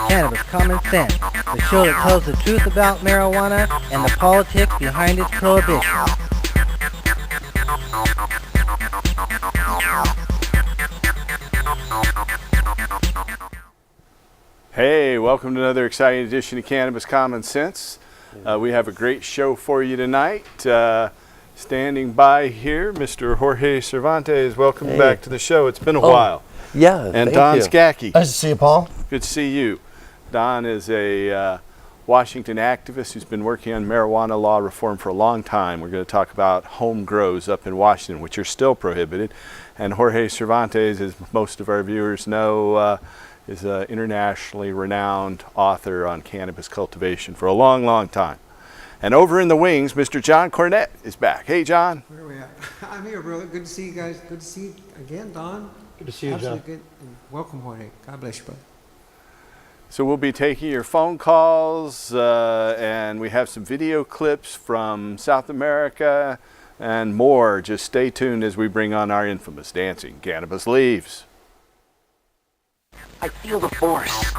Cannabis Common Sense, the show that tells the truth about marijuana and the politics behind its prohibition. Hey, welcome to another exciting edition of Cannabis Common Sense. We have a great show for you tonight. Standing by here, Mr. Jorge Cervantes. Welcome back to the show. It's been a while. Yeah, and Don Skacke. Nice to see you, Paul. Good to see you. Don is a Washington activist who's been working on marijuana law reform for a long time. We're going to talk about home grows up in Washington, which are still prohibited. And Jorge Cervantes, as most of our viewers know, is an internationally renowned author on cannabis cultivation for a long, long time. And over in the wings, Mr. John Cornett is back. Hey, John. Where are we at? I'm here, brother. Good to see you guys. Good to see you again, Don. Good to see you, Absolutely John. good. And welcome, Jorge. God bless you, brother. So we'll be taking your phone calls, and we have some video clips from South America and more. Just stay tuned as we bring on our infamous Dancing Cannabis Leaves. I feel the force.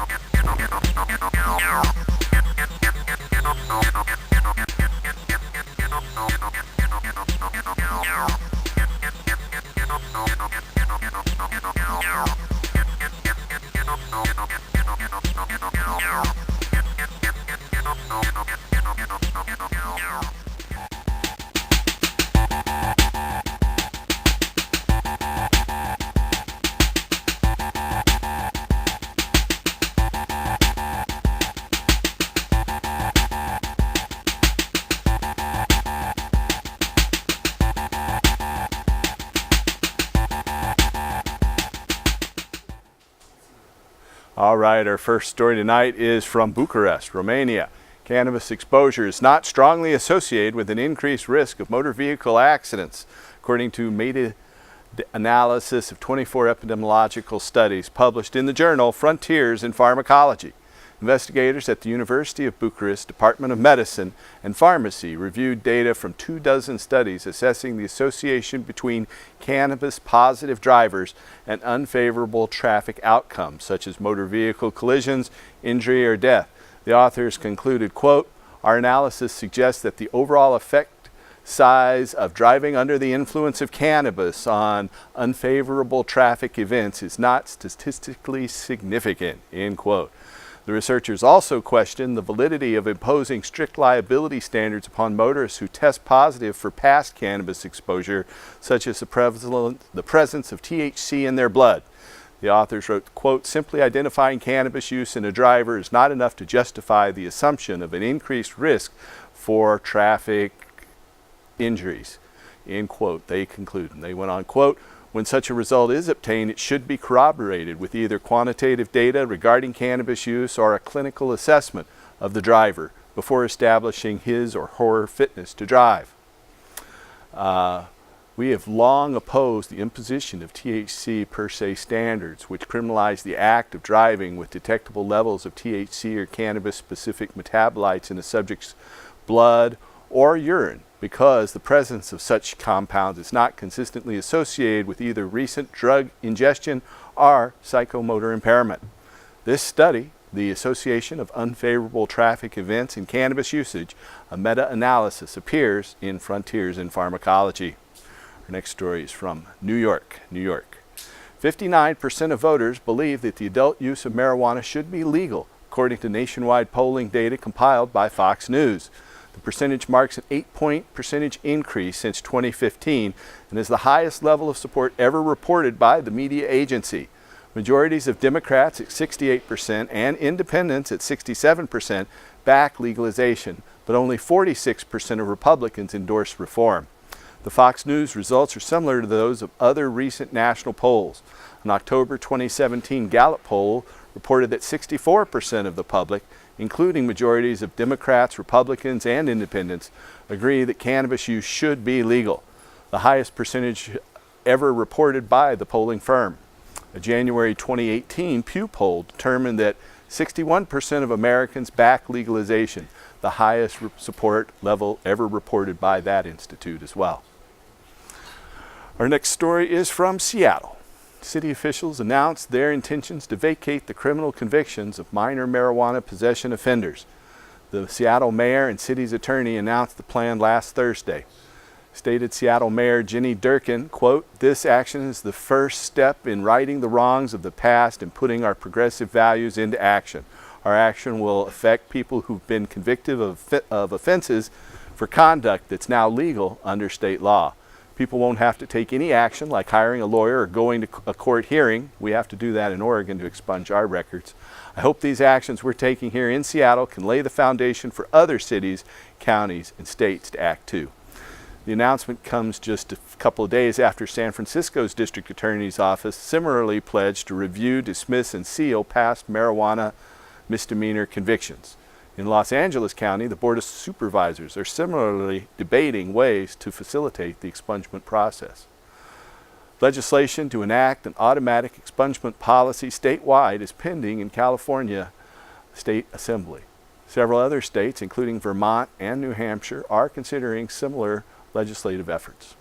All right, our first story tonight is from Bucharest, Romania. Cannabis exposure is not strongly associated with an increased risk of motor vehicle accidents, according to meta-analysis of 24 epidemiological studies published in the journal Frontiers in Pharmacology. Investigators at the University of Bucharest Department of Medicine and Pharmacy reviewed data from 24 studies assessing the association between cannabis-positive drivers and unfavorable traffic outcomes, such as motor vehicle collisions, injury, or death. The authors concluded, quote, "Our analysis suggests that the overall effect size of driving under the influence of cannabis on unfavorable traffic events is not statistically significant," end quote. The researchers also questioned the validity of imposing strict liability standards upon motorists who test positive for past cannabis exposure, such as the presence of THC in their blood. The authors wrote, quote, "Simply identifying cannabis use in a driver is not enough to justify the assumption of an increased risk for traffic injuries," end quote. They concluded. And they went on, quote, "When such a result is obtained, it should be corroborated with either quantitative data regarding cannabis use or a clinical assessment of the driver before establishing his or her fitness to drive." We have long opposed the imposition of THC per se standards, which criminalize the act of driving with detectable levels of THC or cannabis-specific metabolites in a subject's blood or urine, because the presence of such compounds is not consistently associated with either recent drug ingestion or psychomotor impairment. This study, the association of unfavorable traffic events in cannabis usage, a meta-analysis, appears in Frontiers in Pharmacology. Our next story is from New York, New York. 59% of voters believe that the adult use of marijuana should be legal, according to nationwide polling data compiled by Fox News. The percentage marks an 8-point percentage increase since 2015 and is the highest level of support ever reported by the media agency. Majorities of Democrats at 68% and independents at 67% back legalization, but only 46% of Republicans endorse reform. The Fox News results are similar to those of other recent national polls. An October 2017 Gallup poll reported that 64% of the public, including majorities of Democrats, Republicans, and independents, agree that cannabis use should be legal, the highest percentage ever reported by the polling firm. A January 2018 Pew poll determined that 61% of Americans back legalization, the highest support level ever reported by that institute as well. Our next story is from Seattle. city officials announced their intentions to vacate the criminal convictions of minor marijuana possession offenders. The Seattle mayor and city's attorney announced the plan last Thursday. Stated Seattle Mayor Jenny Durkin, quote, "This action is the first step in righting the wrongs of the past and putting our progressive values into action. Our action will affect people who've been convicted of offenses for conduct that's now legal under state law. People won't have to take any action like hiring a lawyer or going to a court hearing. We have to do that in Oregon to expunge our records. I hope these actions we're taking here in Seattle can lay the foundation for other cities, counties, and states to act too." The announcement comes just a couple of days after San Francisco's district attorney's office similarly pledged to review, dismiss, and seal past marijuana misdemeanor convictions. In Los Angeles County, the Board of Supervisors are similarly debating ways to facilitate the expungement process. Legislation to enact an automatic expungement policy statewide is pending in California State Assembly. Several other states, including Vermont and New Hampshire, are considering similar legislative efforts.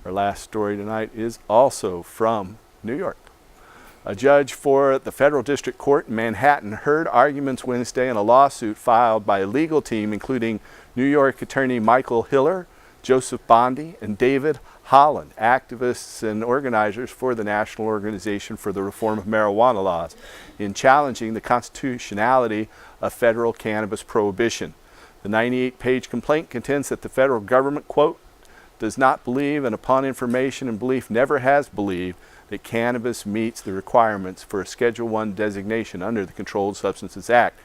Our last story tonight is also from New York. A judge for the Federal District Court in Manhattan heard arguments Wednesday in a lawsuit filed by a legal team including New York attorney Michael Hiller, Joseph Bondi, and David Holland, activists and organizers for the National Organization for the Reform of Marijuana Laws, in challenging the constitutionality of federal cannabis prohibition. The 98-page complaint contends that the federal government, quote, "does not believe and upon information and belief never has believed that cannabis meets the requirements for a Schedule I designation under the Controlled Substances Act."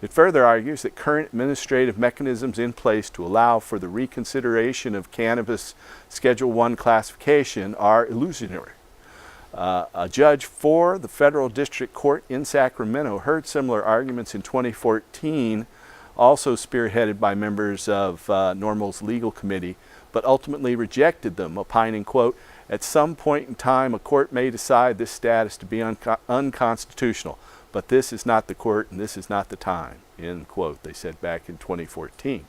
It further argues that current administrative mechanisms in place to allow for the reconsideration of cannabis Schedule I classification are illusionary. A judge for the Federal District Court in Sacramento heard similar arguments in 2014, also spearheaded by members of NORML's legal committee, but ultimately rejected them, opining, quote, "At some point in time, a court may decide this status to be unconstitutional, but this is not the court and this is not the time," end quote, they said back in 2014.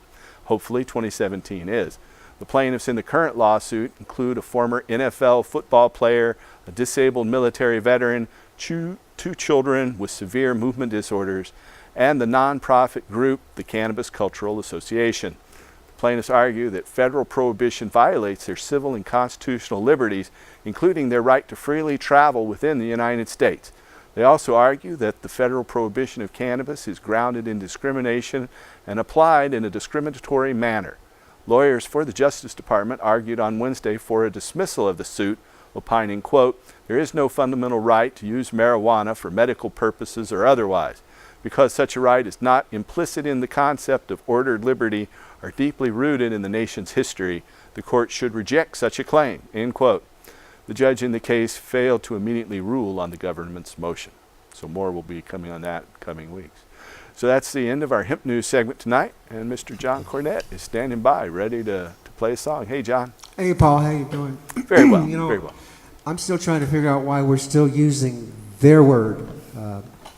Hopefully 2017 is. The plaintiffs in the current lawsuit include a former NFL football player, a disabled military veteran, two children with severe movement disorders, and the nonprofit group, the Cannabis Cultural Association. Plaintiffs argue that federal prohibition violates their civil and constitutional liberties, including their right to freely travel within the United States. They also argue that the federal prohibition of cannabis is grounded in discrimination and applied in a discriminatory manner. Lawyers for the Justice Department argued on Wednesday for a dismissal of the suit, opining, quote, "There is no fundamental right to use marijuana for medical purposes or otherwise. Because such a right is not implicit in the concept of ordered liberty or deeply rooted in the nation's history, the court should reject such a claim," end quote. The judge in the case failed to immediately rule on the government's motion. So more will be coming on that in coming weeks. So that's the end of our Hemp News segment tonight, and Mr. John Cornett is standing by, ready to play a song. Hey, John. Hey, Paul, how you doing? Very well, You know, very well. I'm still trying to figure out why we're still using their word.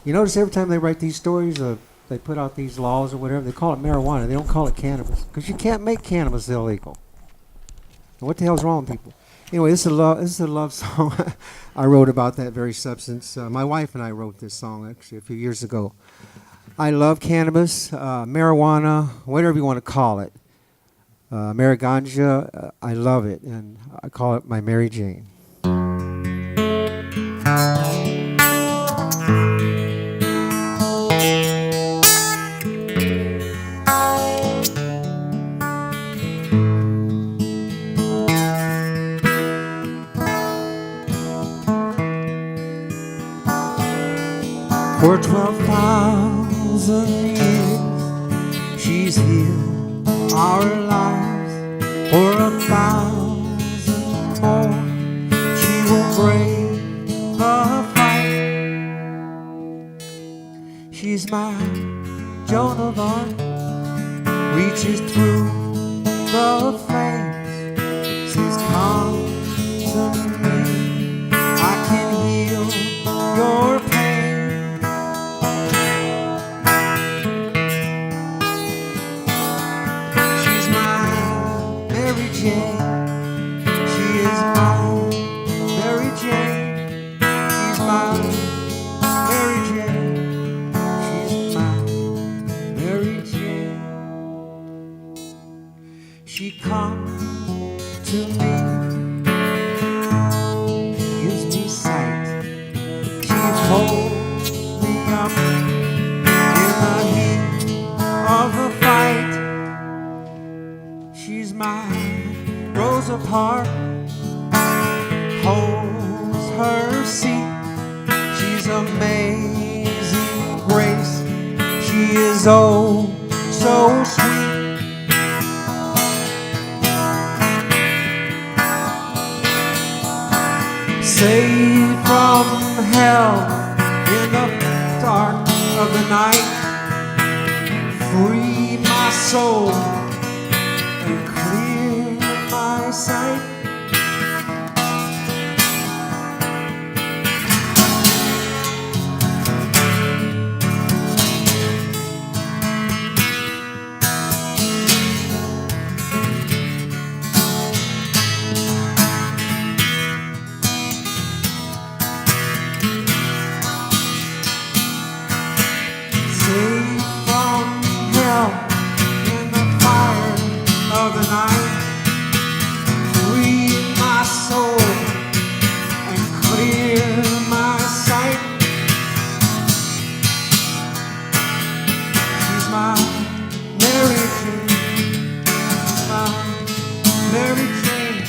You notice every time they write these stories, they put out these laws or whatever, they call it marijuana. They don't call it cannabis because you can't make cannabis illegal. And what the hell's wrong with people? Anyway, this is a love song. I wrote about that very substance. My wife and I wrote this song actually a few years ago. I love cannabis, marijuana, whatever you want to call it. Mariganja, I love it, and I call it my Mary Jane. For 12,000 years, she's healed our lives. For 1,000 more, she will break the fight. She's my Joan of Arc, reaches through the flames, says, "Come to me, I can heal your pain." She is my Mary Jane. is oh so sweet. Saved from hell in the dark of the night. Free my soul and clear my sight. Saved from hell in the fire of the night. Free my soul and clear my sight. She's my Mary Jane. She's my Mary Jane.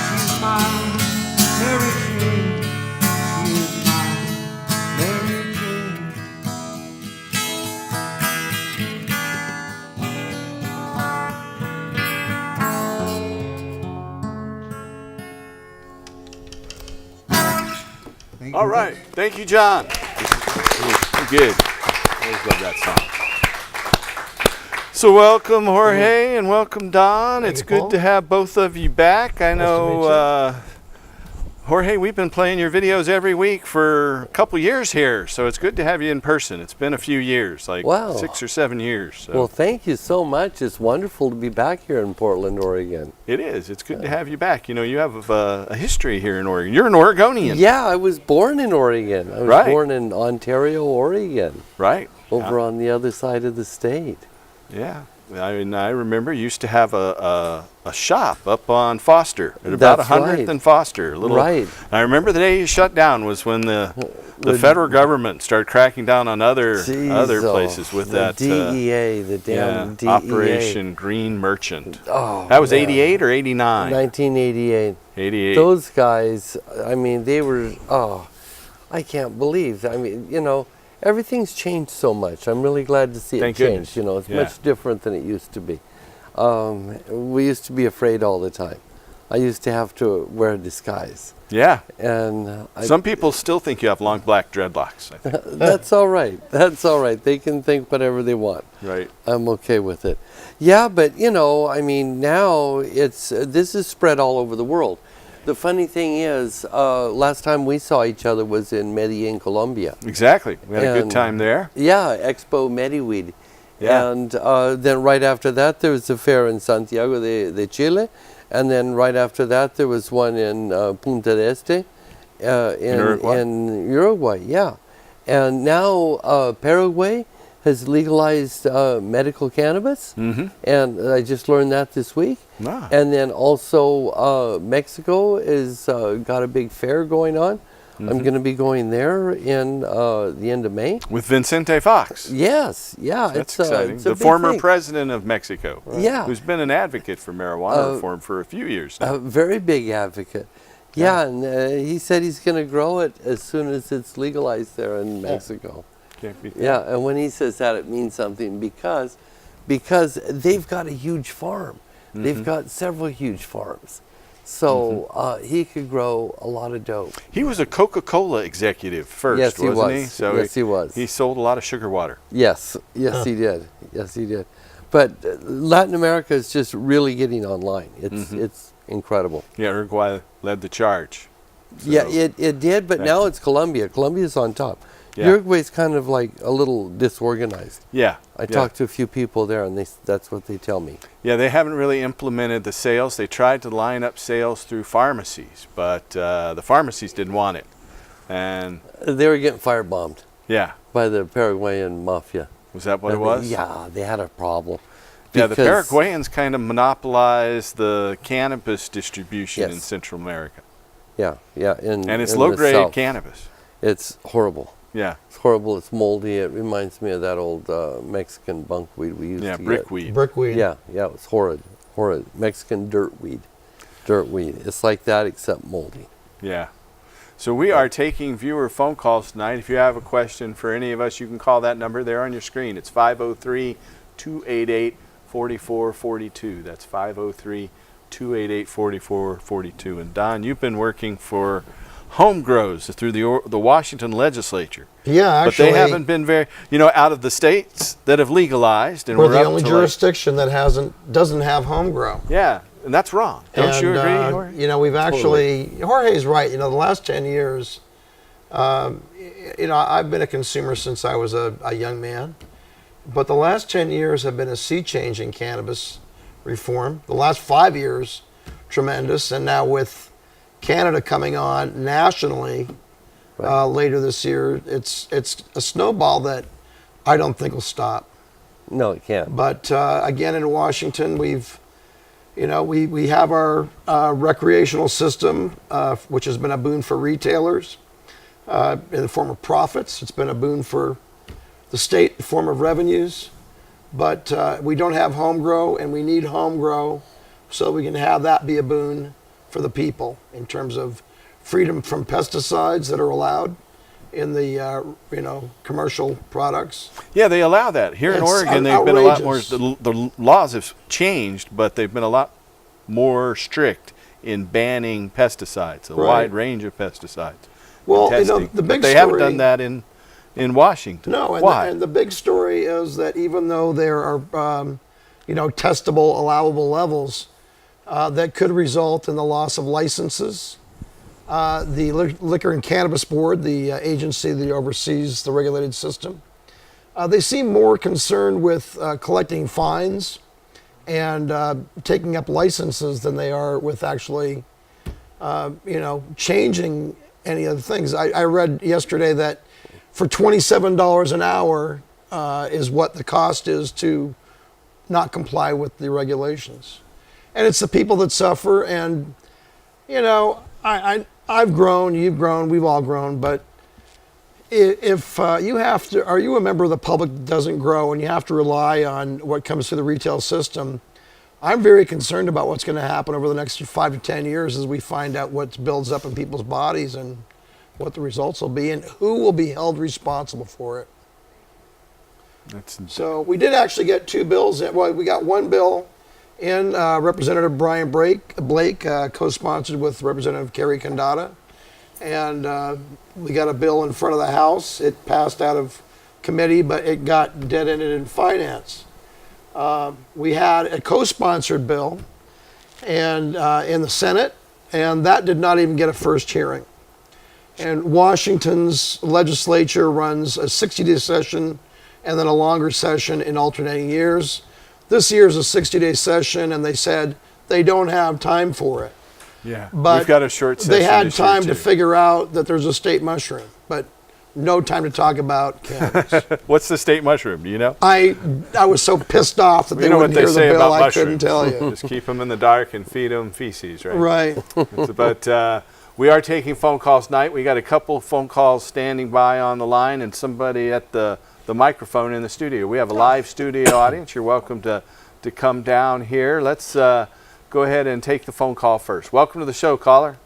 She's my Mary Jane. She is my Mary Jane. Thank All you. right. Thank you, John. Pretty good. I always love that song. So welcome, Jorge, and welcome, Don. It's you, good Paul. to have both of you back. I to meet know, Jorge, we've been playing your videos every week for a couple years here, so it's good to have you in person. It's been a few years, like Wow. 6 or 7 years. So Well, thank you so much. It's wonderful to be back here in Portland, Oregon. it is. It's good to have you back. You know, you have a history here in Oregon. You're an Oregonian, Yeah, I was born in Oregon. I was Right. born in Ontario, Oregon, right? over on the other side of the state. Yeah. I remember you used to have a shop up on Foster at about That's 100th right. and Foster. A little, Right. I remember the day you shut down was when the When- federal government started cracking down on other Jeez, places with the that DEA, the damn DEA. Operation Green Merchant. Oh, That was man. 88 or 89? 1988. 88. Those guys, I mean, they were, I can't believe. I mean, you know, everything's changed so much. I'm really glad to see Thank it change. goodness. You know, it's Yeah. much different than it used to be. We used to be afraid all the time. I used to have to wear a disguise. Yeah. And Some people still think you have long black dreadlocks, I think. that's all right. That's all right. They can think whatever they want. Right. I'm okay with it. Yeah, but you know, I mean, now it's this is spread all over the world. The funny thing is, last time we saw each other was in Medellin, Colombia. Exactly. We had a good And- time there. Yeah, Expo Mediweed. Yeah. And then right after that, there was a fair in Santiago de Chile. And then right after that, there was one in Punta del Este Uruguay. in Uruguay, yeah. And now Paraguay has legalized medical cannabis. Mm-hmm. And I just learned that this week. Ah. And then also Mexico is got a big fair going on. Mm-hmm. I'm going to be going there in the end of May. With Vicente Fox. Yes, yeah, That's it's exciting. it's a The big former thing. president of Mexico. Yeah. Who's been an advocate for marijuana reform for a few years now. A very big advocate. Yeah, and he said he's going to grow it as soon as it's legalized there in Mexico. Can't beat that. Yeah, and when he says that, it means something because they've got a huge farm. They've got several huge farms. So he could grow a lot of dope. He was a Coca-Cola executive first, Yes, he wasn't he? was. So Yes, he was. He sold a lot of sugar water. Yes, yes, he did. Yes, he did. But Latin America is just really getting online. It's incredible. Yeah, Uruguay led the charge. So, Yeah, it did, but Back now to- it's Colombia. Colombia's on top. Yeah. Uruguay's kind of like a little disorganized. Yeah. I talked to a few people there, and that's what they tell me. Yeah, they haven't really implemented the sales. They tried to line up sales through pharmacies, but the pharmacies didn't want it. And They were getting firebombed yeah, by the Paraguayan mafia. was that what it And was? Yeah, they had a problem. Yeah, the Because- Paraguayans kind of monopolized the cannabis distribution in Yes. Central America. Yeah, yeah. And it's in the low-grade south. cannabis. It's horrible. Yeah, It's horrible. It's moldy. It reminds me of that old Mexican bunkweed we used yeah, to brickweed. get. Brickweed. Yeah, yeah. It was horrid. Mexican dirtweed. It's like that except moldy. Yeah. So we are taking viewer phone calls tonight. If you have a question for any of us, you can call that number there on your screen. It's 503-288-4442. That's 503-288-4442. And Don, you've been working for home grows through the Washington legislature. Yeah, actually. But they haven't been very, out of the states that have legalized. And We're we're the up only to jurisdiction that doesn't have home grow. yeah, and that's wrong. Don't you agree, Jorge? We've actually, Jorge's right. The last 10 years, I've been a consumer since I was a young man. But the last 10 years have been a sea change in cannabis reform. The last 5 years, tremendous. And now with Canada coming on nationally later this year, it's a snowball that I don't think will stop. No, it can't. But again, in Washington, we have our recreational system, which has been a boon for retailers in the form of profits. It's been a boon for the state in the form of revenues. But we don't have home grow, and we need home grow so we can have that be a boon for the people in terms of freedom from pesticides that are allowed in the commercial products. Yeah, they allow that. Here in It's Oregon, they've been a lot more, outrageous. the laws have changed, but they've been a lot more strict in banning pesticides, a Right. wide range of pesticides. Well, and testing. the big But they story, haven't done that in Washington. No, and Why? and the big story is that even though there are, testable, allowable levels, that could result in the loss of licenses. The Liquor and Cannabis Board, the agency that oversees the regulated system, they seem more concerned with collecting fines and taking up licenses than they are with actually, changing any of the things. I read yesterday that for $27 an hour is what the cost is to not comply with the regulations. And it's the people that suffer. And, I've grown, you've grown, we've all grown. But if you have to, are you a member of the public that doesn't grow and you have to rely on what comes through the retail system? I'm very concerned about what's going to happen over the next 5 to 10 years as we find out what builds up in people's bodies and what the results will be and who will be held responsible for it. So we did actually get 2 bills. Well, we got one bill in, Representative Brian Blake, co-sponsored with Representative Kerry Condata. And we got a bill in front of the House. It passed out of committee, but it got dead-ended in finance. We had a co-sponsored bill and in the Senate, and that did not even get a first hearing. And Washington's legislature runs a 60-day session and then a longer session in alternating years. This year's a 60-day session, and they said they don't have time for it. Yeah, But we've got a short session they had this year, time to too. figure out that there's a state mushroom, but no time to talk about cannabis. What's the state mushroom? Do you know? I was so pissed off that You they know what wouldn't they hear the say bill, about I mushrooms. couldn't tell you. Just keep them in the dark and feed them feces, right? Right. But we are taking phone calls tonight. We got a couple phone calls standing by on the line and somebody at the microphone in the studio. We have a live studio audience. You're welcome to come down here. Let's go ahead and take the phone call first. Welcome to the show, caller.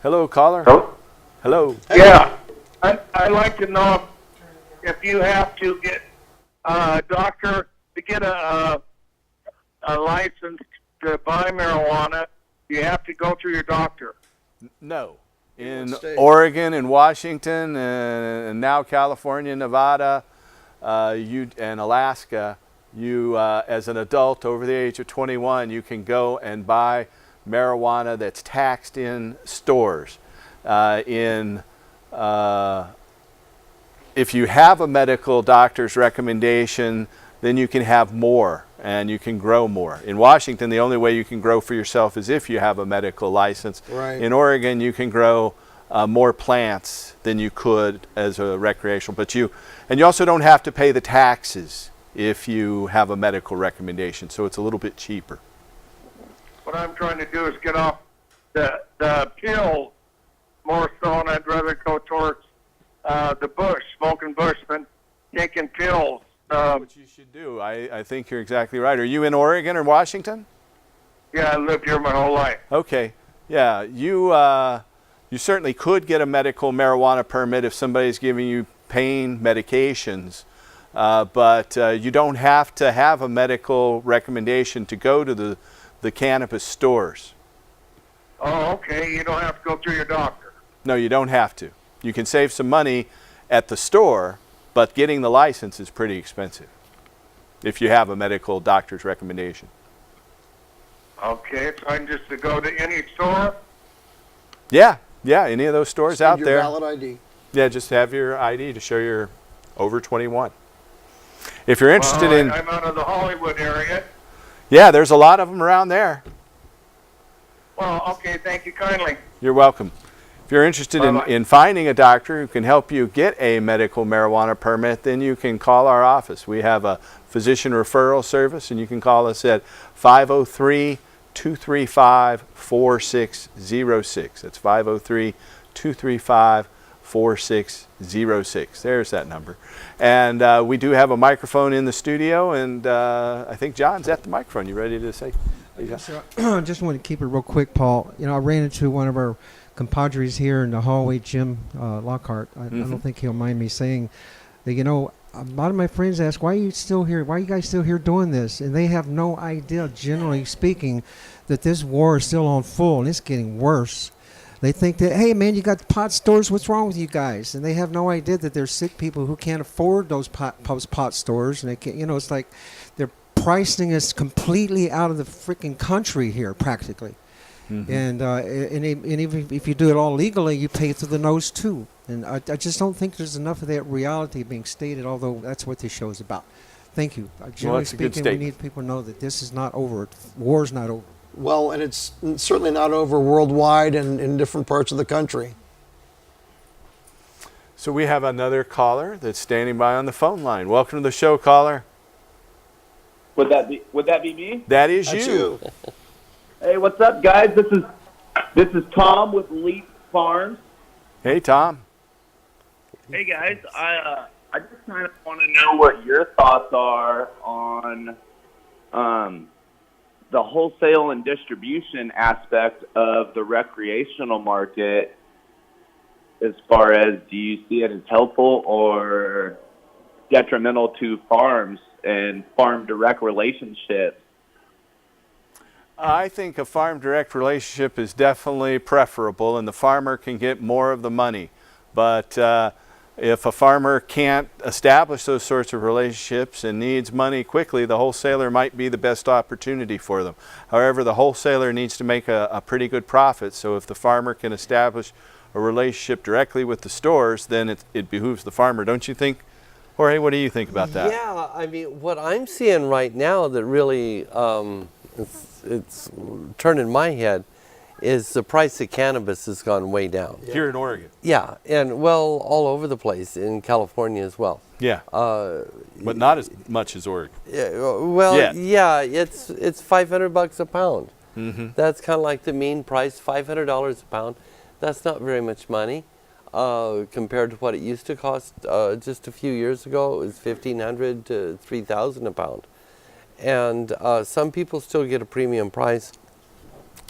Hello, caller. Hello? Hello. Yeah, I'd like to know if you have to get a doctor to get a license to buy marijuana. You have to go through your doctor. No. In What state? Oregon and Washington and now California, Nevada, and Alaska, you as an adult over the age of 21, you can go and buy marijuana that's taxed in stores. If you have a medical doctor's recommendation, then you can have more and you can grow more. In Washington, the only way you can grow for yourself is if you have a medical license. Right. In Oregon, you can grow more plants than you could as a recreational, but you also don't have to pay the taxes if you have a medical recommendation, so it's a little bit cheaper. What I'm trying to do is get off the pill more so, and I'd rather go towards the bush, smoking bush, than taking pills. What you should do, I think you're exactly right. Are you in Oregon or Washington? Yeah, I lived here my whole life. Okay. Yeah, you certainly could get a medical marijuana permit if somebody's giving you pain medications, but you don't have to have a medical recommendation to go to the cannabis stores. Oh, okay. You don't have to go through your doctor. No, you don't have to. You can save some money at the store, but getting the license is pretty expensive if you have a medical doctor's recommendation. Okay, so I can just go to any store? Yeah, any of those stores out Your there. valid ID. Yeah, just have your ID to show you're over 21. If you're interested in... I'm out of the Hollywood area. Yeah, there's a lot of them around there. Well, okay, thank you kindly. You're welcome. If you're interested Bye-bye. in finding a doctor who can help you get a medical marijuana permit, then you can call our office. We have a physician referral service, and you can call us at 503-235-4606. That's 503-235-4606. There's that number. And we do have a microphone in the studio, and I think John's at the microphone. You ready to say? So, I just want to keep it real quick, Paul. You know, I ran into one of our compadres here in the hallway, Jim Lockhart. I don't think he'll mind me saying that, you know, a lot of my friends ask, why are you still here? Why are you guys still here doing this? And they have no idea, generally speaking, that this war is still on full and it's getting worse. They think that, hey, man, you got pot stores. What's wrong with you guys? And they have no idea that there's sick people who can't afford those pot stores. And they can't, you know, it's like they're pricing us completely out of the freaking country here, practically. And even if you do it all legally, you pay through the nose too. And I just don't think there's enough of that reality being stated, although that's what this show is about. Thank you. Generally that's a good speaking, we statement. need people to know that this is not over. War's not over. Well, and it's certainly not over worldwide and in different parts of the country. So we have another caller that's standing by on the phone line. Welcome to the show, caller. Would that be me? That is That's you. Hey, what's up, guys? This is Tom with Leap Farms. Hey, Tom. Hey, guys. I just kind of want to know what your thoughts are on the wholesale and distribution aspect of the recreational market. As far as, do you see it as helpful or detrimental to farms and farm direct relationships? I think a farm direct relationship is definitely preferable, and the farmer can get more of the money. But if a farmer can't establish those sorts of relationships and needs money quickly, the wholesaler might be the best opportunity for them. However, the wholesaler needs to make a pretty good profit. So if the farmer can establish a relationship directly with the stores, then it behooves the farmer. Don't you think? Jorge, what do you think about that? Yeah, I mean, what I'm seeing right now that really it's turning my head is the price of cannabis has gone way down. Here in Oregon. Yeah, and well, all over the place, in California as well. Yeah. But not as much as Oregon. Well, yeah, it's $500 a pound. That's kind of like the mean price, $500 a pound. That's not very much money compared to what it used to cost just a few years ago. It was $1,500 to $3,000 a pound. And some people still get a premium price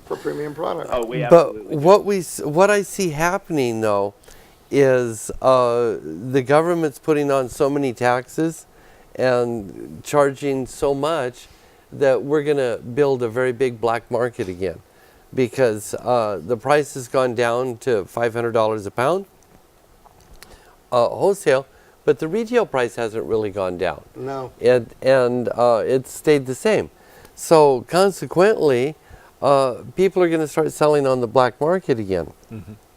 For premium product. Oh, we but absolutely what I see happening though is the government's putting on so many taxes and charging so much that we're going to build a very big black market again, because the price has gone down to $500 a pound wholesale, but the retail price hasn't really gone down. No. And it's stayed the same. So consequently, people are going to start selling on the black market again.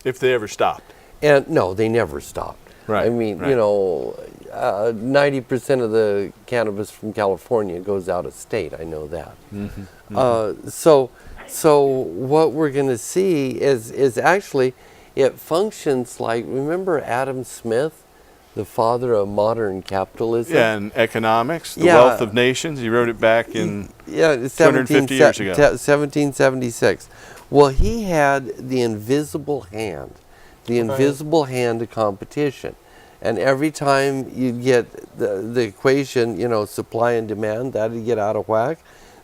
If they ever stopped. And no, they never stopped. Right, I mean, right. you know, 90% of the cannabis from California goes out of state. I know that. So what we're going to see is actually it functions like, remember Adam Smith, the father of modern capitalism? Yeah, and economics, the Yeah. wealth of nations. He wrote it back in 250 years ago. 1776. Well, he had the invisible hand, the invisible hand of competition. And every time you get the equation, you know, supply and demand, that'd get out of whack,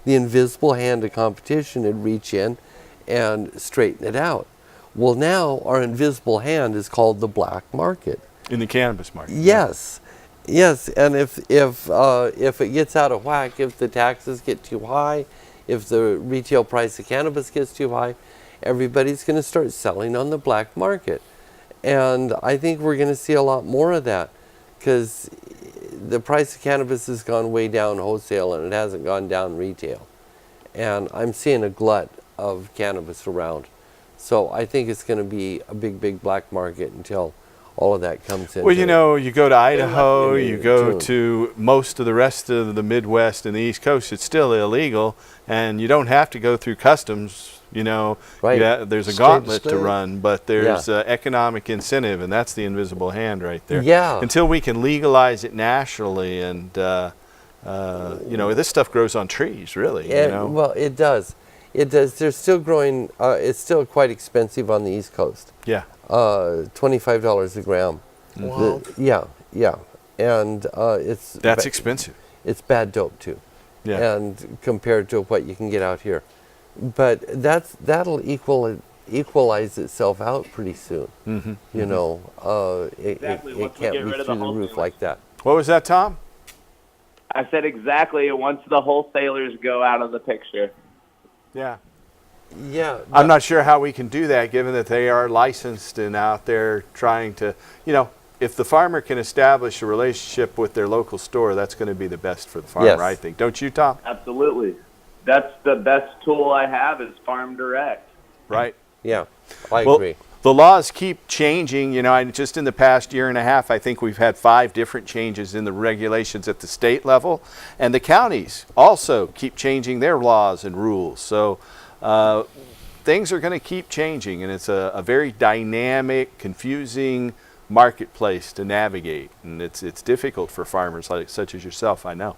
the invisible hand of competition would reach in and straighten it out. Well, now our invisible hand is called the black market. In the cannabis market. Yes, yes, and if it gets out of whack, if the taxes get too high, if the retail price of cannabis gets too high, everybody's going to start selling on the black market. And I think we're going to see a lot more of that, because the price of cannabis has gone way down wholesale and it hasn't gone down retail. And I'm seeing a glut of cannabis around. So I think it's going to be a big, big black market until all of that comes in. Well, you know, you go to Idaho, you go June. to most of the rest of the Midwest and the East Coast, it's still illegal, and you don't have to go through customs. You know, Right. There's a State to gauntlet to state. run, but there's economic incentive, and that's the invisible hand right there. Yeah. Until we can legalize it nationally, and you know, this stuff grows on trees, really. You know? Well, it does. It does. They're still growing. It's still quite expensive on the East Coast. Yeah. $25 a gram. Wow. Yeah, and That's expensive. It's bad dope too. Yeah. And compared to what you can get out here, but that'll equalize itself out pretty soon. Mm-hmm. You know, Exactly. it Once we can't get be rid of through the the roof wholesalers. like that. What was that, Tom? I said exactly. Once the wholesalers go out of the picture. Yeah. Yeah, I'm not sure how we can do that, given that they are licensed and out there trying to, you know, if the farmer can establish a relationship with their local store, that's going to be the best for the farmer, Yes. I think. Don't you, Tom? Absolutely. That's the best tool I have is Farm Direct. Right. Yeah, I Well, agree. the laws keep changing. You know, just in the past year and a half, I think we've had 5 different changes in the regulations at the state level. And the counties also keep changing their laws and rules. So things are going to keep changing, and it's a very dynamic, confusing marketplace to navigate. And it's difficult for farmers such as yourself, I know.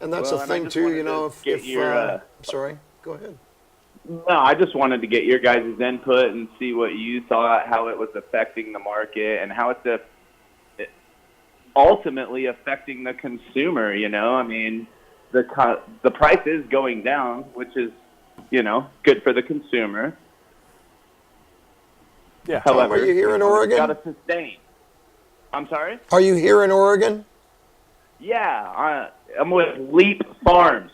And that's Well, a and I thing just too, wanted you know, to get if your, sorry, go ahead. No, I just wanted to get your guys' input and see what you thought, how it was affecting the market, and how it's ultimately affecting the consumer. You know, I mean, the price is going down, which is, you know, good for the consumer. Yeah. However, are you here in Oregon? Got to sustain. I'm sorry. Are you here in Oregon? Yeah, I'm with Leap Farms.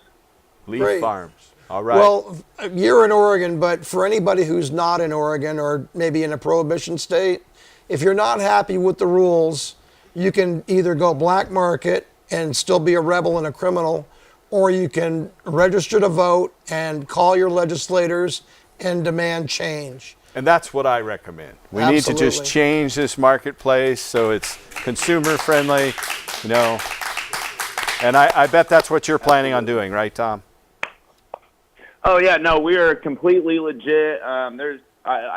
Leaf Great. Farms. All right. Well, you're in Oregon, but for anybody who's not in Oregon or maybe in a prohibition state, if you're not happy with the rules, you can either go black market and still be a rebel and a criminal, or you can register to vote and call your legislators and demand change. And that's what I recommend. We need to just Absolutely. change this marketplace so it's consumer friendly, you know. And I bet that's what you're planning on doing, right, Tom? Oh yeah, no, we are completely legit. I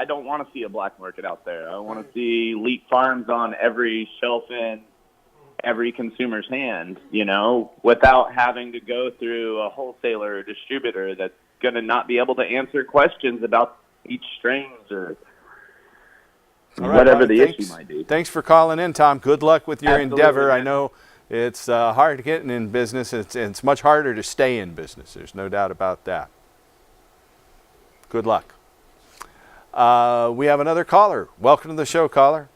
don't want to see a black market out there. I want to see Leap Farms on every shelf in every consumer's hand, you know, without having to go through a wholesaler or distributor that's going to not be able to answer questions about each strains or All right, whatever buddy, the thanks. issue might be. Thanks for calling in, Tom. Good luck with your Absolutely, endeavor. I man. know it's hard getting in business. It's much harder to stay in business. There's no doubt about that. Good luck. We have another caller. Welcome to the show, caller.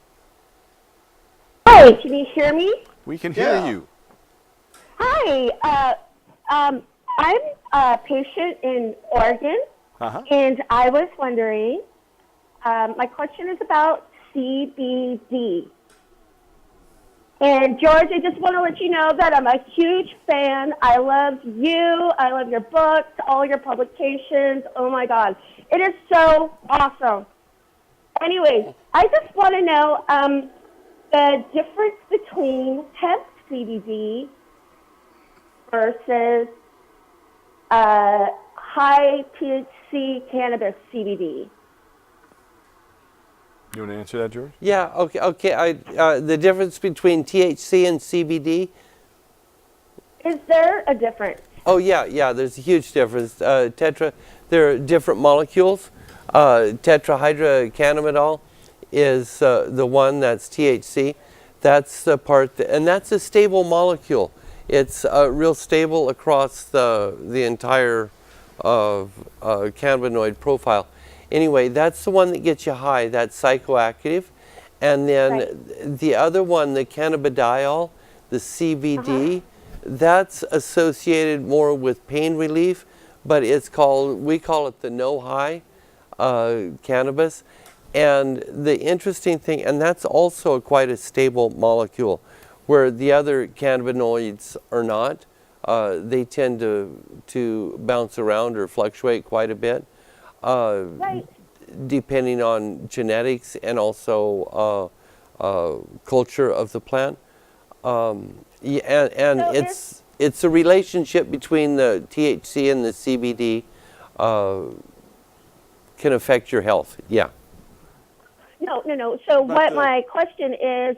Hi, can you hear me? We can hear Yeah. you. Hi, I'm a patient in Oregon, Uh-huh. and I was wondering, my question is about CBD. And George, I just want to let you know that I'm a huge fan. I love you. I love your books, all your publications. Oh my God. It is so awesome. Anyways, I just want to know the difference between hemp CBD versus high THC cannabis CBD. You want to answer that, George? Yeah, okay. The difference between THC and CBD. Is there a difference? Oh yeah. There's a huge difference. There are different molecules. Tetrahydrocannabinol is the one that's THC. That's the part, and that's a stable molecule. It's real stable across the entire cannabinoid profile. Anyway, that's the one that gets you high. That's psychoactive. And then the other one, the cannabidiol, the CBD, that's associated more with pain relief, but we call it the no high cannabis. And the interesting thing, and that's also quite a stable molecule, where the other cannabinoids are not. They tend to bounce around or fluctuate quite a bit, depending on genetics and also culture of the plant. It's a relationship between the THC and the CBD can affect your health. Yeah. No. So what my question is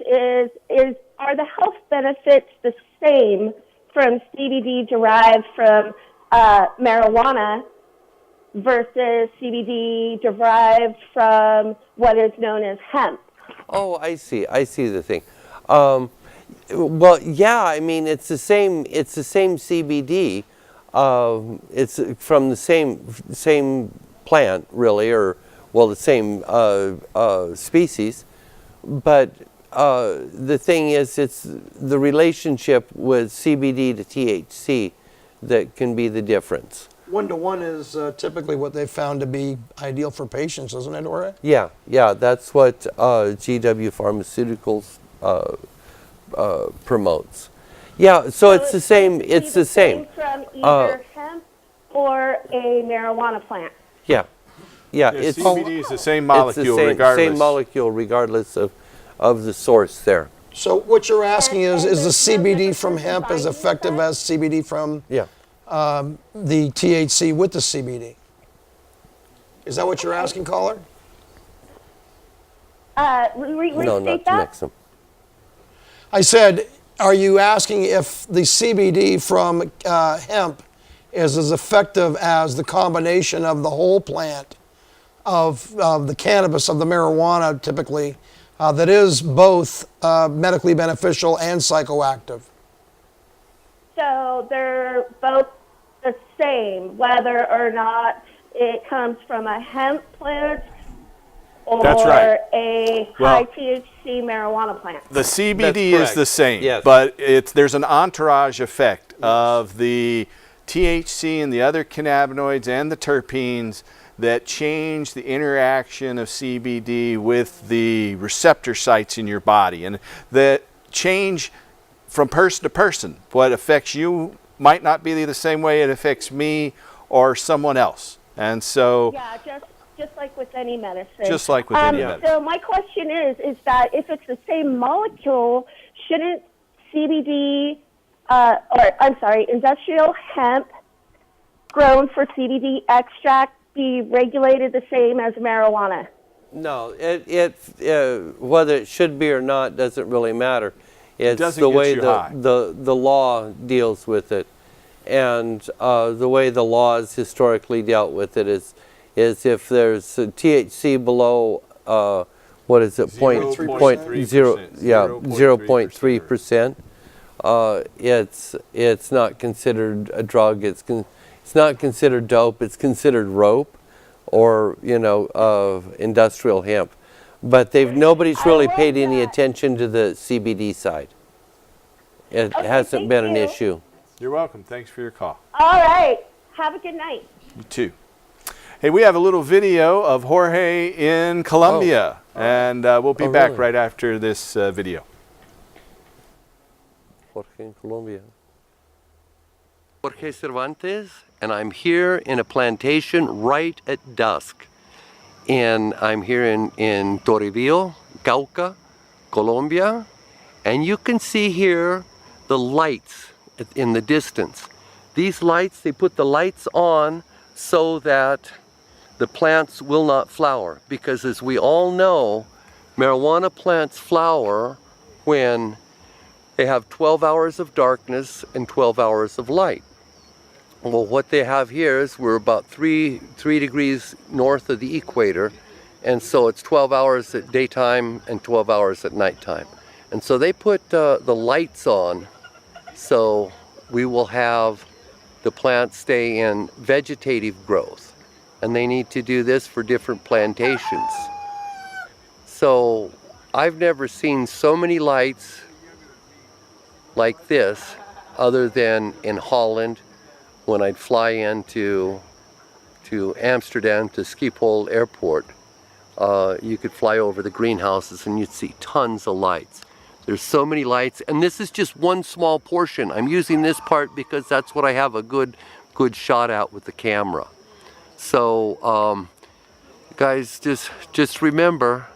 are the health benefits the same from CBD derived from marijuana versus CBD derived from what is known as hemp? Oh, I see the thing. Well, yeah, I mean, it's the same CBD. It's from the same plant, really, or well, the same species. But the thing is, it's the relationship with CBD to THC that can be the difference. 1-to-1 is typically what they found to be ideal for patients, isn't it, Jorge? Yeah, that's what GW Pharmaceuticals promotes. Yeah, so it's the same. It's the same from either hemp or a marijuana plant. Yeah, it's CBD is the same molecule, it's the regardless. same molecule regardless of the source there. So what you're asking is the CBD from hemp as effective as CBD from the THC with the CBD? Is that what you're asking, caller? No, not to mix them. I said, are you asking if the CBD from hemp is as effective as the combination of the whole plant of the cannabis, of the marijuana typically, that is both medically beneficial and psychoactive? So they're both the same, whether or not it comes from a hemp plant or a high THC marijuana plant. The CBD is the same, yes. But there's an entourage effect of the THC and the other cannabinoids and the terpenes that change the interaction of CBD with the receptor sites in your body, and that change from person to person. What affects you might not be the same way it affects me or someone else. And so just like with any medicine. Just like with any medicine. So my question is that if it's the same molecule, shouldn't CBD, industrial hemp grown for CBD extract be regulated the same as marijuana? No, whether it should be or not doesn't really matter. It's the way the law deals with it, and the way the law has historically dealt with it is if there's a THC below 0.3%, it's not considered a drug. It's not considered dope. It's considered rope, or industrial hemp. But nobody's really paid any attention to the CBD side. It hasn't been an issue. You're welcome. Thanks for your call. All right. Have a good night. You too. Hey, we have a little video of Jorge in Colombia, and we'll be back right after this video. Jorge in Colombia. Jorge Cervantes, and I'm here in a plantation right at dusk. And I'm here in Toribio, Cauca, Colombia. And you can see here the lights in the distance. These lights, they put the lights on so that the plants will not flower. Because as we all know, marijuana plants flower when they have 12 hours of darkness and 12 hours of light. Well, what they have here is we're about 3 degrees north of the equator, and so it's 12 hours at daytime and 12 hours at nighttime. And so they put the lights on, so we will have the plants stay in vegetative growth. And they need to do this for different plantations. So I've never seen so many lights like this other than in Holland when I'd fly into Amsterdam to Schiphol Airport. You could fly over the greenhouses and you'd see tons of lights. There's so many lights, and this is just one small portion. I'm using this part because that's what I have a good shot at with the camera. So guys, just remember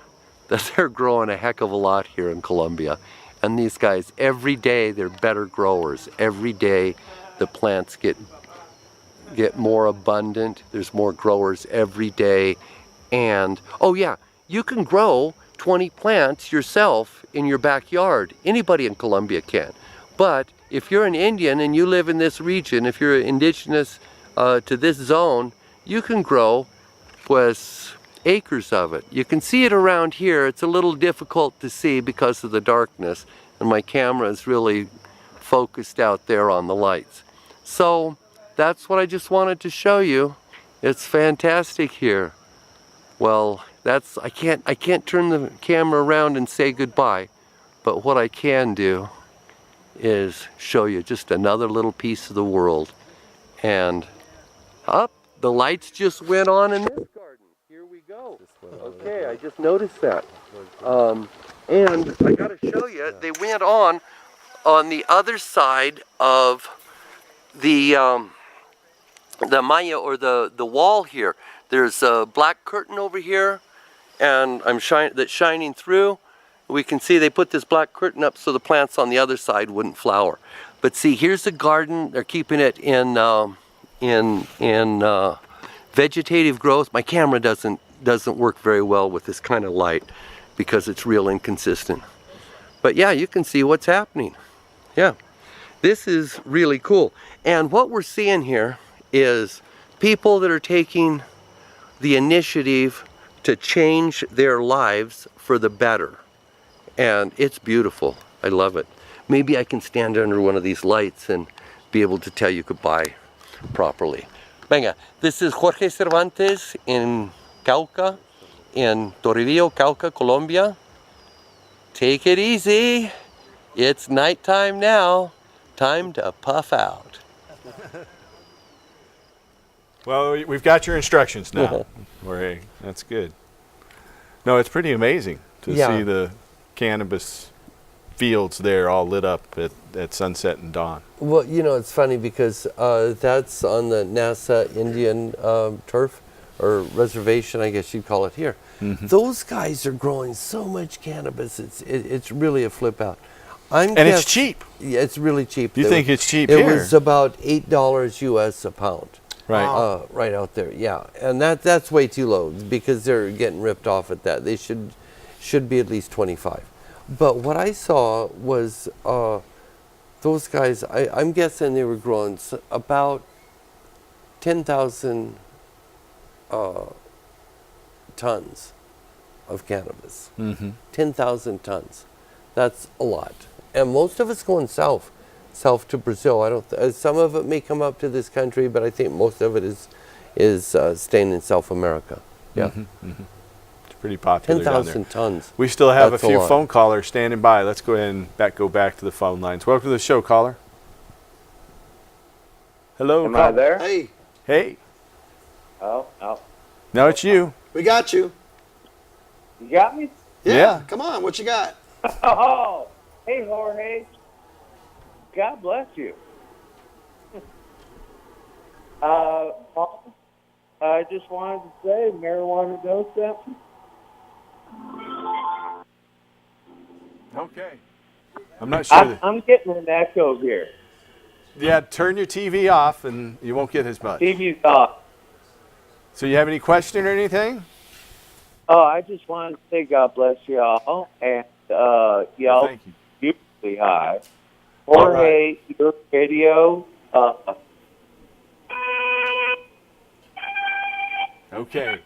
that they're growing a heck of a lot here in Colombia. And these guys, every day they're better growers. Every day the plants get more abundant. There's more growers every day. And, oh yeah, you can grow 20 plants yourself in your backyard. Anybody in Colombia can. But if you're an Indian and you live in this region, if you're indigenous to this zone, you can grow pues acres of it. You can see it around here. It's a little difficult to see because of the darkness, and my camera is really focused out there on the lights. So that's what I just wanted to show you. It's fantastic here. Well, I can't turn the camera around and say goodbye, but what I can do is show you just another little piece of the world. And up, the lights just went on in this garden. Here we go. Okay, I just noticed that. And I gotta show you, they went on the other side of the malla, or the wall here. There's a black curtain over here, and that's shining through. We can see they put this black curtain up so the plants on the other side wouldn't flower. But see, here's the garden. They're keeping it in vegetative growth. My camera doesn't work very well with this kind of light because it's real inconsistent. But yeah, you can see what's happening. Yeah, this is really cool. And what we're seeing here is people that are taking the initiative to change their lives for the better. And it's beautiful. I love it. Maybe I can stand under one of these lights and be able to tell you goodbye properly. Venga, this is Jorge Cervantes in Cauca, in Toribio, Cauca, Colombia. Take it easy. It's nighttime now. Time to puff out. Well, we've got your instructions now, Jorge. That's good. No, it's pretty amazing to see the cannabis fields there all lit up at sunset and dawn. Well, you know, it's funny because that's on the NASA Indian turf, or reservation, I guess you'd call it here. Mm-hmm. Those guys are growing so much cannabis, it's really a flip out. And it's cheap. Yeah, it's really cheap. You think it's cheap here? It was about $8 US a pound. Right. Right out there, yeah. And that's way too low because they're getting ripped off at that. They should be at least 25. But what I saw was those guys, I'm guessing they were growing about 10,000 tons of cannabis. Mm-hmm. 10,000 tons. That's a lot. And most of it's going south to Brazil. Some of it may come up to this country, but I think most of it is staying in South America. Yeah. Mm-hmm. Mm-hmm. It's pretty popular down there. 10,000 tons. We still have a few phone callers standing by. Let's go ahead and go back to the phone lines. Welcome to the show, caller. Hello. Am I there? Hey. Hey. Oh. No, it's you. We got you. You got me? Yeah. Come on. What you got? Oh, hey, Jorge. God bless you. Paul, I just wanted to say, marijuana no something. Okay. I'm not sure. I'm getting an echo here. Yeah, turn your TV off and you won't get as much. TV's off. So you have any question or anything? Oh, I just wanted to say God bless y'all. And y'all thank you. beautifully high. Jorge, your video. Okay.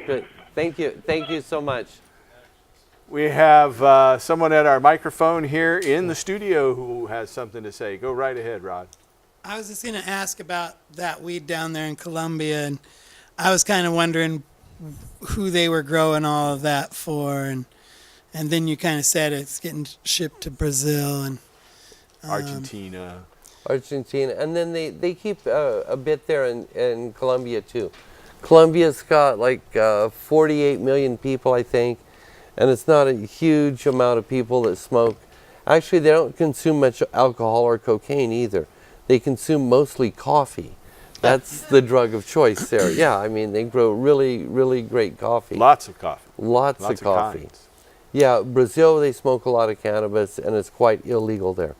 Good. Thank you so much. We have someone at our microphone here in the studio who has something to say. Go right ahead, Rod. I was just going to ask about that weed down there in Colombia, and I was kind of wondering who they were growing all of that for, and then you kind of said it's getting shipped to Brazil and Argentina, and then they keep a bit there in Colombia too. Colombia's got like 48 million people, I think, and it's not a huge amount of people that smoke. Actually, they don't consume much alcohol or cocaine either. They consume mostly coffee. That's the drug of choice there. Yeah, I mean, they grow really, really great coffee. lots of coffee. Lots of coffee. kinds. Yeah, Brazil, they smoke a lot of cannabis, and it's quite illegal there.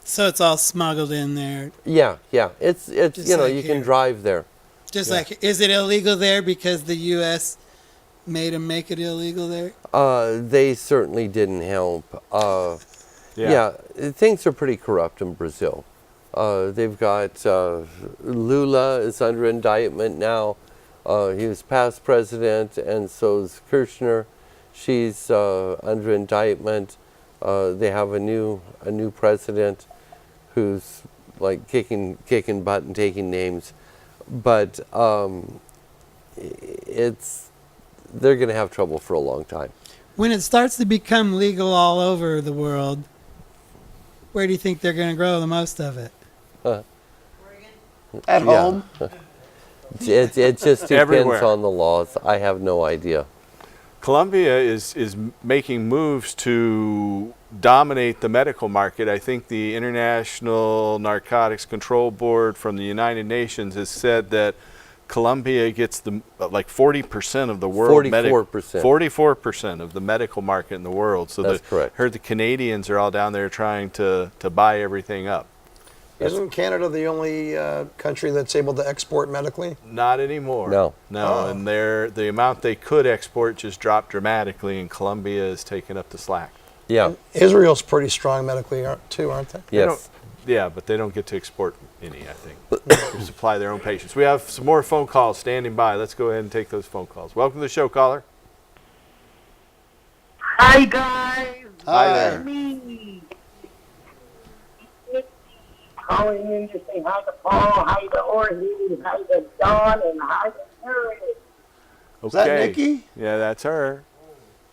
so it's all smuggled in there. Yeah, it's Just you know, like you can here. drive there. Just like, is it illegal there because the U.S. made them make it illegal there? They certainly didn't help. Yeah, things are pretty corrupt in Brazil. They've got Lula is under indictment now. He was past president, and so is Kirchner. She's under indictment. They have a new president who's like kicking butt and taking names, but they're going to have trouble for a long time. When it starts to become legal all over the world, where do you think they're going to grow the most of it? At home. It just depends Everywhere. on the laws. I have no idea. Colombia is making moves to dominate the medical market. I think the International Narcotics Control Board from the United Nations has said that Colombia gets like 40% of the world 44% of the medical market in the world. So That's correct. Heard the Canadians are all down there trying to buy everything up. Isn't Canada the only country that's able to export medically? Not anymore. No. Oh. And the amount they could export just dropped dramatically, and Colombia is taking up the slack. Yeah. Israel's pretty strong medically too, aren't they? Yes. Yeah, but they don't get to export any, I think. They supply their own patients. We have some more phone calls standing by. Let's go ahead and take those phone calls. Welcome to the show, caller. Hi, guys. Hi there. Me. Calling in to say hi to Paul, hi to Orhy, hi to Don, and hi to Harry. Okay. Is that Nikki? Yeah, that's her.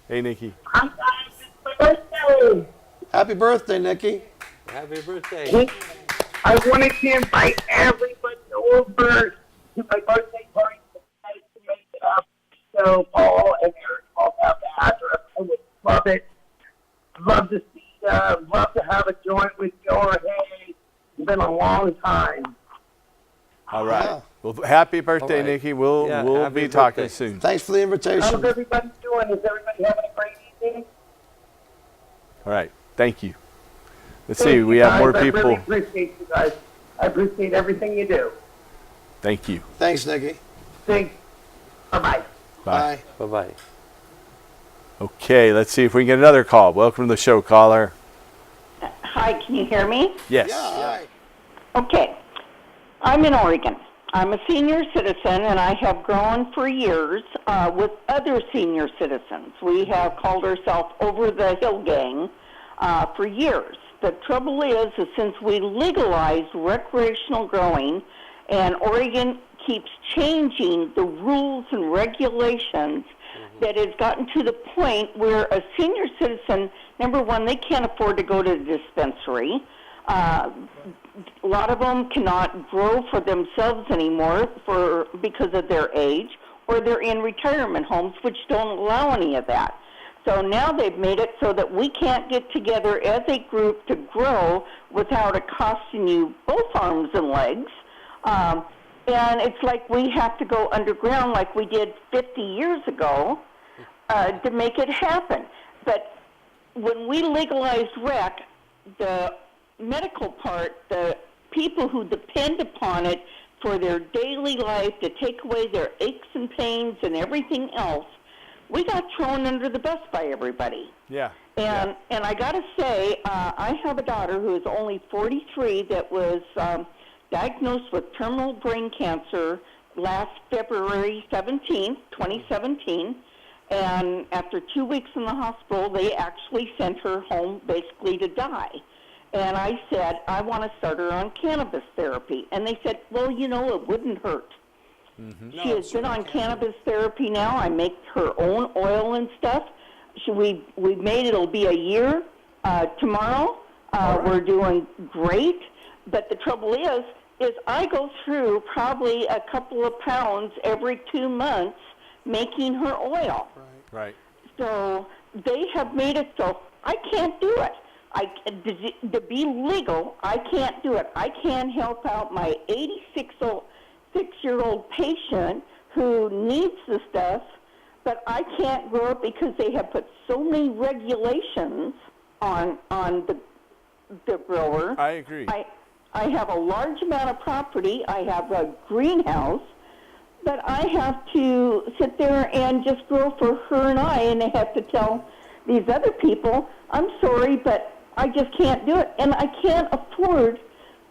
Hey, Nikki. Hi, guys. It's my birthday. Happy birthday, Nikki. Happy birthday. I wanted to invite everybody over to my birthday party tonight to make it up. So Paul and Eric all have the address. I would love it. Love to see you. Love to have a joint with you. Hey, it's been a long time. All right. Yeah. Well, happy birthday, All right. Nikki. We'll Happy be talking birthday. soon. Thanks for the invitation. How's everybody doing? Is everybody having a great evening? All right. Thank you. Let's see. We have more I really people. appreciate you guys. I appreciate everything you do. Thank you. Thanks, Nikki. Thanks. Bye-bye. Bye. Bye-bye. Okay. Let's see if we can get another call. Welcome to the show, caller. Hi, can you hear me? Yes. Hi. Okay. I'm in Oregon. I'm a senior citizen, and I have grown for years with other senior citizens. We have called ourselves Over the Hill Gang for years. The trouble is since we legalized recreational growing, and Oregon keeps changing the rules and regulations, that has gotten to the point where a senior citizen, number one, they can't afford to go to the dispensary. A lot of them cannot grow for themselves anymore because of their age, or they're in retirement homes, which don't allow any of that. So now they've made it so that we can't get together as a group to grow without it costing you both arms and legs. And it's like we have to go underground like we did 50 years ago to make it happen. But when we legalized rec, the medical part, the people who depend upon it for their daily life to take away their aches and pains and everything else, we got thrown under the bus by everybody. Yeah. And I got to say, I have a daughter who is only 43 that was diagnosed with terminal brain cancer last February 17th, 2017. And after 2 weeks in the hospital, they actually sent her home basically to die. And I said, I want to start her on cannabis therapy. And they said, well, you know, it wouldn't hurt. She has been on cannabis therapy now. I make her own oil and stuff. We've made it'll be a year tomorrow. We're doing great. But the trouble is I go through probably a couple of pounds every 2 months making her oil. Right. So they have made it so I can't do it. To be legal, I can't do it. I can help out my 86-year-old patient who needs the stuff, but I can't grow it because they have put so many regulations on the grower. I agree. I have a large amount of property. I have a greenhouse, but I have to sit there and just grow for her and I have to tell these other people, I'm sorry, but I just can't do it. And I can't afford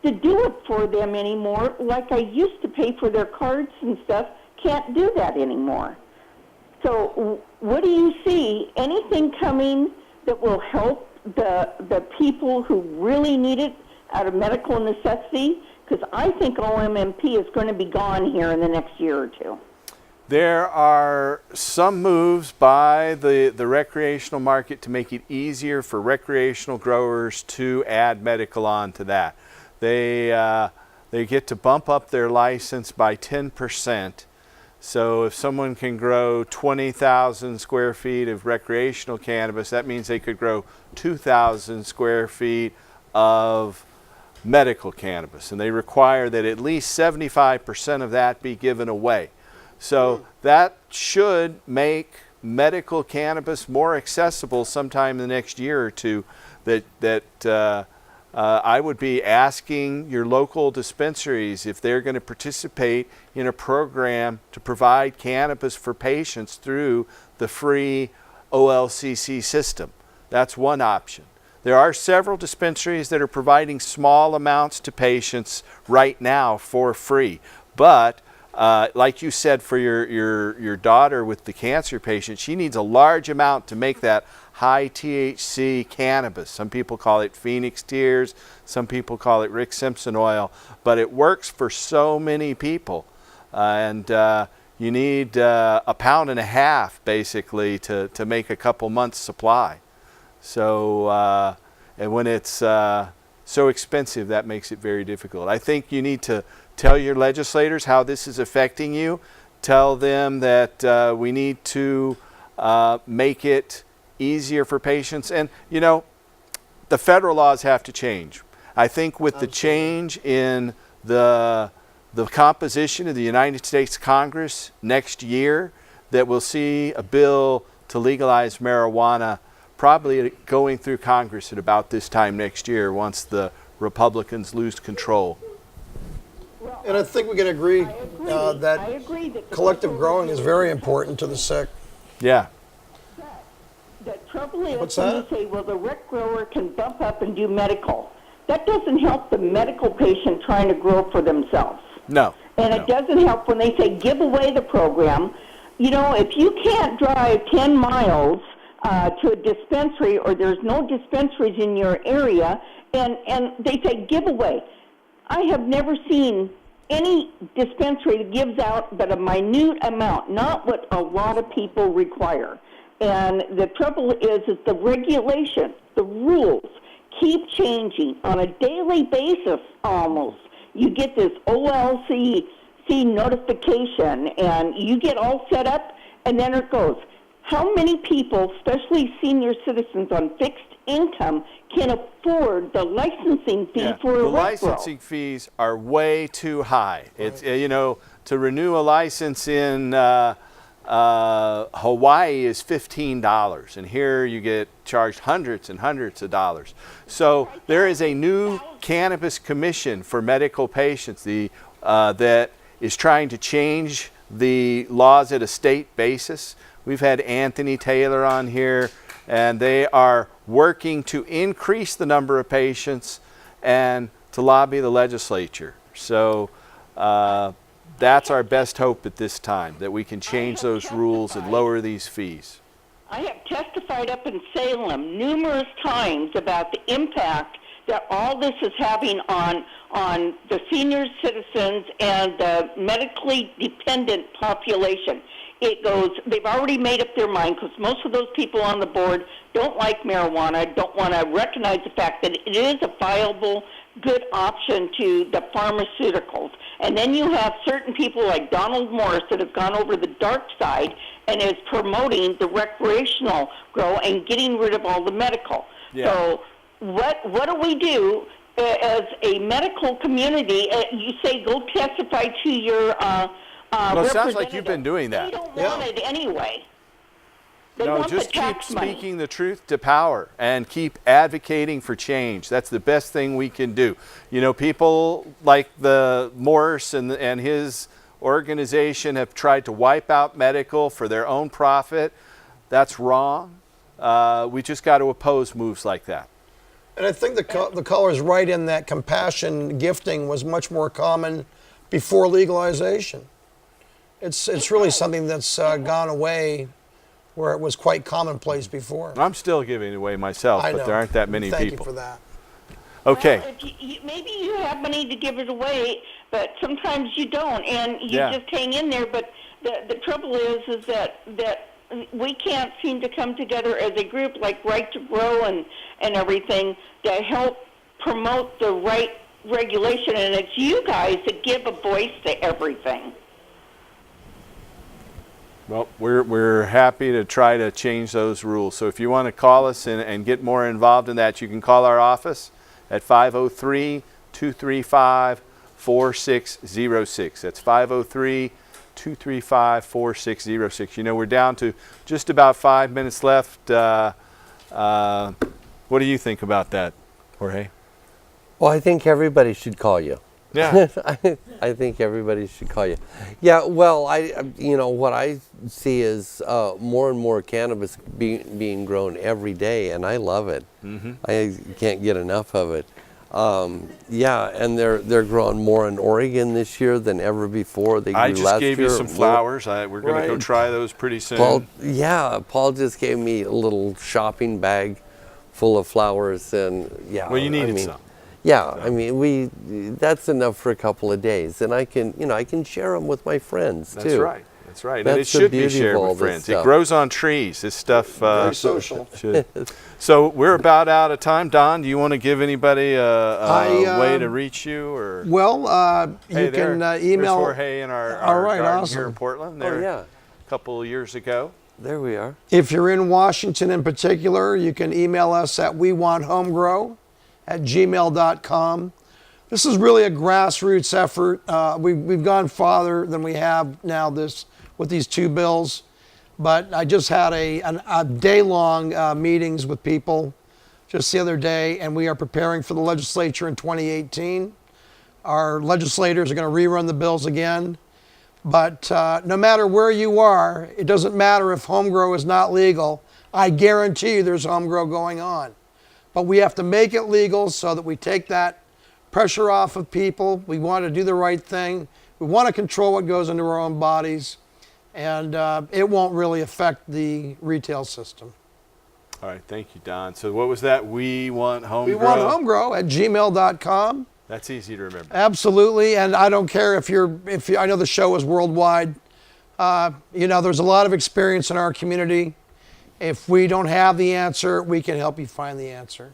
to do it for them anymore like I used to pay for their cards and stuff. Can't do that anymore. So what do you see? Anything coming that will help the people who really need it out of medical necessity? Because I think OMMP is going to be gone here in the next year or two. There are some moves by the recreational market to make it easier for recreational growers to add medical onto that. They get to bump up their license by 10%. So if someone can grow 20,000 square feet of recreational cannabis, that means they could grow 2,000 square feet of medical cannabis. And they require that at least 75% of that be given away. So that should make medical cannabis more accessible sometime in the next year or two. I would be asking your local dispensaries if they're going to participate in a program to provide cannabis for patients through the free OLCC system. That's one option. There are several dispensaries that are providing small amounts to patients right now for free, but like you said, for your daughter with the cancer patient, she needs a large amount to make that high THC cannabis. Some people call it Phoenix Tears, some people call it Rick Simpson oil, but it works for so many people. And you need 1.5 pounds basically to make a couple months supply. So, and when it's so expensive, that makes it very difficult. I think you need to tell your legislators how this is affecting you. Tell them that we need to make it easier for patients. And, you know, the federal laws have to change. I think with the change in the composition of the United States Congress next year, that we'll see a bill to legalize marijuana probably going through Congress at about this time next year once the Republicans lose control. And I think we can agree that collective growing is very important to the sick. Yeah. The trouble is What's when that? you say, well, the rec grower can bump up and do medical. That doesn't help the medical patient trying to grow for themselves. No. And it doesn't help when they say give away the program. You know, if you can't drive 10 miles to a dispensary or there's no dispensaries in your area, and they say give away. I have never seen any dispensary that gives out but a minute amount, not what a lot of people require. And the trouble is the regulation, the rules keep changing on a daily basis almost. You get this OLCC notification and you get all set up and then it goes. How many people, especially senior citizens on fixed income, can afford the licensing fee for a the rec grow? licensing fees are way too high. It's you know, to renew a license in Hawaii is $15, and here you get charged hundreds and hundreds of dollars. So there is a new cannabis commission for medical patients that is trying to change the laws at a state basis. We've had Anthony Taylor on here, and they are working to increase the number of patients and to lobby the legislature. So that's our best hope at this time, that we can change those rules and lower these fees. I have testified up in Salem numerous times about the impact that all this is having on the senior citizens and the medically dependent population. It goes, they've already made up their mind, because most of those people on the board don't like marijuana, don't want to recognize the fact that it is a viable, good option to the pharmaceuticals. And then you have certain people like Donald Morris that have gone over the dark side and is promoting the recreational grow and getting rid of all the medical. Yeah. So what do we do as a medical community? You say go testify to your Well, it sounds like you've been doing that. They don't want it anyway. They No, want just the keep tax money. speaking the truth to power and keep advocating for change. That's the best thing we can do. You know, people like the Morse and his organization have tried to wipe out medical for their own profit. That's wrong. We just got to oppose moves like that. And I think the caller's right in that compassion gifting was much more common before legalization. It's really something that's gone away, where it was quite commonplace before. I'm still giving it away myself, I but know. there aren't that many Thank people. you for that. Okay. Well, maybe you have money to give it away, but sometimes you don't, and you just hang in there. But the trouble is that we can't seem to come together as a group like Right to Grow and everything to help promote the right regulation, and it's you guys that give a voice to everything. Well, we're happy to try to change those rules. So if you want to call us and get more involved in that, you can call our office at 503-235-4606. That's 503-235-4606. You know, we're down to just about 5 minutes left. What do you think about that, Jorge? Well, I think everybody should call you. Yeah. I think everybody should call you. Yeah, well, what I see is more and more cannabis being grown every day, and I love it. Mm-hmm. I can't get enough of it. And they're growing more in Oregon this year than ever before. They grew I just last gave year. you some flowers. We're going to go try those pretty soon. Paul just gave me a little shopping bag full of flowers, and Well, you needed some. Yeah, I mean, that's enough for a couple of days, and I can share them with my friends too. That's right. That's right. That's and it should be beauty of shared all with this friends. stuff. It grows on trees. This stuff Very social. should. So we're about out of time. Don, do you want to give anybody a way to reach you? Or Well, you can email. There's Jorge in our garden here in Portland. There a couple of years ago. There we are. If you're in Washington in particular, you can email us at wewanthomegrow@gmail.com. This is really a grassroots effort. We've gone farther than we have now with these two bills. But I just had a day-long meetings with people just the other day, and we are preparing for the legislature in 2018. Our legislators are going to rerun the bills again. But no matter where you are, it doesn't matter if home grow is not legal. I guarantee you there's home grow going on. But we have to make it legal so that we take that pressure off of people. We want to do the right thing. We want to control what goes into our own bodies. And it won't really affect the retail system. All right, thank you, Don. So what was that? We want home grow. WeWantHomegrow@gmail.com. That's easy to remember. Absolutely, and I don't care if you I know the show is worldwide. There's a lot of experience in our community. If we don't have the answer, we can help you find the answer.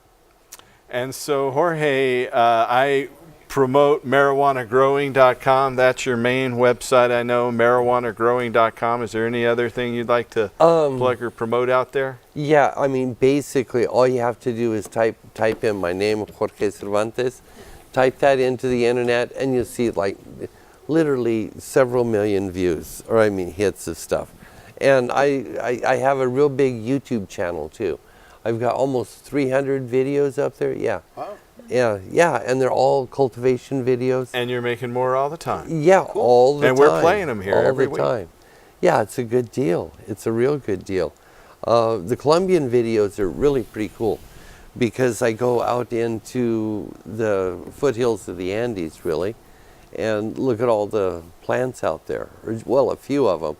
And so, Jorge, I promote marijuanagrowing.com. That's your main website, I know, marijuanagrowing.com. Is there any other thing you'd like to plug or promote out there? Yeah, I mean, basically, all you have to do is type in my name, Jorge Cervantes, type that into the internet, and you'll see, like, literally several million views, or hits of stuff. And I have a real big YouTube channel, too. I've got almost 300 videos up there, yeah. Wow. Yeah, and they're all cultivation videos. And you're making more all the time. Yeah, all the time. And we're playing them here every week. All the time. Yeah, it's a good deal. It's a real good deal. The Colombian videos are really pretty cool because I go out into the foothills of the Andes, really, and look at all the plants out there. Well, a few of them.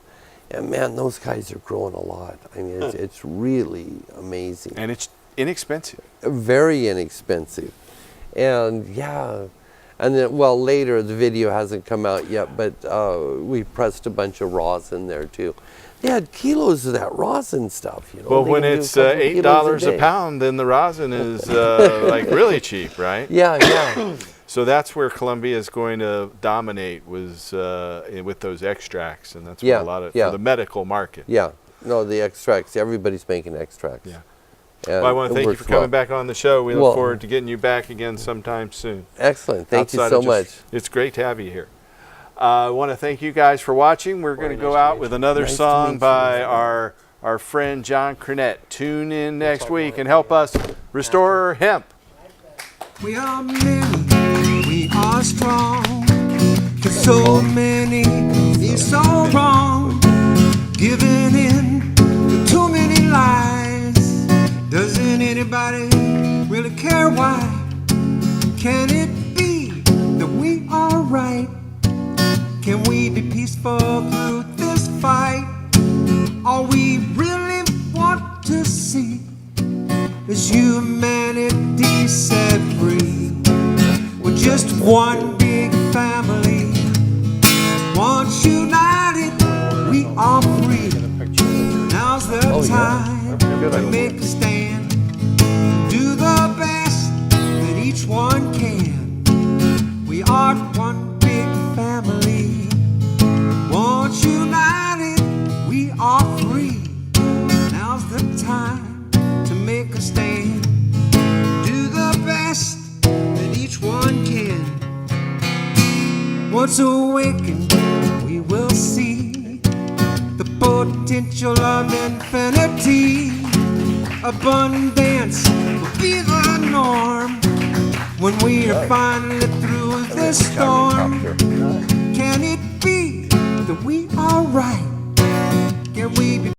And man, those guys are growing a lot. I mean, it's really amazing. And it's inexpensive. Very inexpensive. And yeah, and then, well, later the video hasn't come out yet, but we pressed a bunch of rosin there too. They had kilos of that rosin stuff, you know. Well, They when can do it's couple kilos $8 a day. pound, then the rosin is like really cheap, right? Yeah, yeah. So that's where Colombia is going to dominate, was with those extracts, and that's where Yeah, a lot of yeah. for the medical market. Yeah, no, the extracts. Everybody's making extracts. Yeah. And Well, I want to it thank you works for coming well. back on the show. We look Well- forward to getting you back again sometime soon. Excellent. Thank you Outside so of much. It's great to have you here. I want to thank you guys for watching. We're going to go out with another Nice to song meet by you. our friend John Cronette. Tune in next week and help us restore hemp. We are many, we are strong. Cause so many is so wrong. Giving in to too many lies. Doesn't anybody really care why? Can it be that we are right? Can we be peaceful through this fight? All we really want to see is humanity set free. We're just one big family. Once united, we are free. Now's the time to make a stand. Do the best that each one can. We are one big family. Once united, we are free. Now's the time to make a stand. Do the best that each one can. Once awakened, we will see the potential of infinity. Abundance will be the norm when we are finally through this storm. Can it be that we are right? Can we be